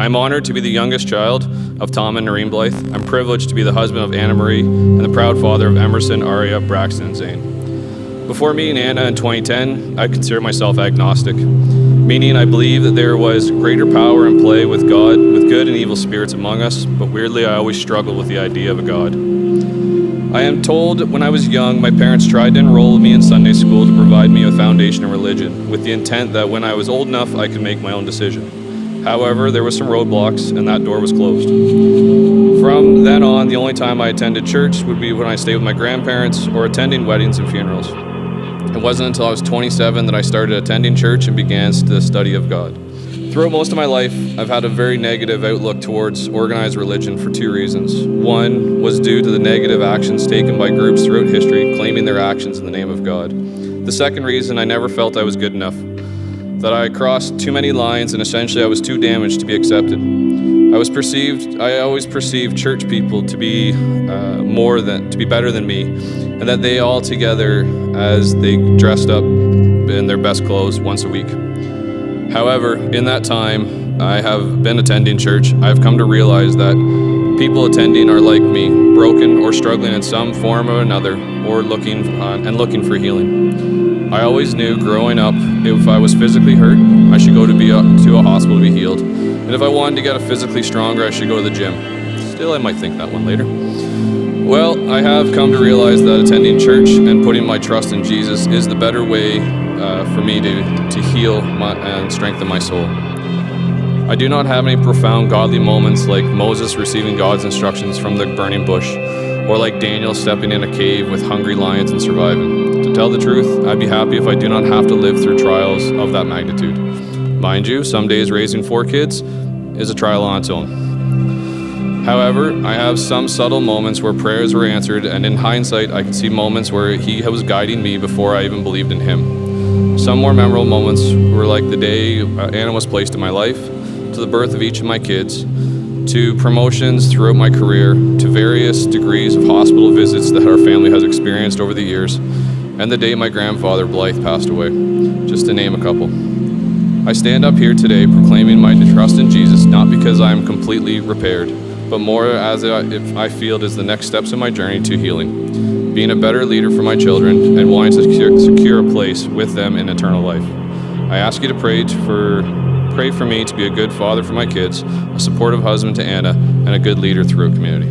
I am honored to be the youngest child of Tom and Noreen Blythe. I'm privileged to be the husband of Anna Marie and the proud father of Emerson, Aria, Braxton, and Zane. Before meeting Anna in 2010, I consider myself agnostic, meaning I believe that there was greater power in play with God, with good and evil spirits among us, but weirdly I always struggled with the idea of a God. I am told when I was young, my parents tried to enroll me in Sunday school to provide me a foundation in religion, with the intent that when I was old enough, I could make my own decision. However, there were some roadblocks, and that door was closed. From then on, the only time I attended church would be when I stayed with my grandparents or attending weddings and funerals. It wasn't until I was 27 that I started attending church and began the study of God. Throughout most of my life, I've had a very negative outlook towards organized religion for two reasons. One was due to the negative actions taken by groups throughout history, claiming their actions in the name of God. The second reason, I never felt I was good enough, that I crossed too many lines and essentially I was too damaged to be accepted. I always perceived church people to be better than me, and that they all together as they dressed up in their best clothes once a week. However, in that time, I have been attending church. I've come to realize that people attending are like me, broken or struggling in some form or another, or looking for healing. I always knew growing up, if I was physically hurt, I should go to a hospital to be healed. And if I wanted to get physically stronger, I should go to the gym. Still, I might think that one later. Well, I have come to realize that attending church and putting my trust in Jesus is the better way for me to heal and strengthen my soul. I do not have any profound godly moments like Moses receiving God's instructions from the burning bush, or like Daniel stepping in a cave with hungry lions and surviving. To tell the truth, I'd be happy if I do not have to live through trials of that magnitude. Mind you, some days raising 4 kids is a trial on its own. However, I have some subtle moments where prayers were answered, and in hindsight, I can see moments where He was guiding me before I even believed in Him. Some more memorable moments were like the day Anna was placed in my life, to the birth of each of my kids, to promotions throughout my career, to various degrees of hospital visits that our family has experienced over the years, and the day my grandfather Blythe passed away, just to name a couple. I stand up here today proclaiming my trust in Jesus, not because I am completely repaired, but more as if I feel it is the next steps in my journey to healing, being a better leader for my children, and wanting to secure a place with them in eternal life. I ask you to pray for me to be a good father for my kids, a supportive husband to Anna, and a good leader throughout community.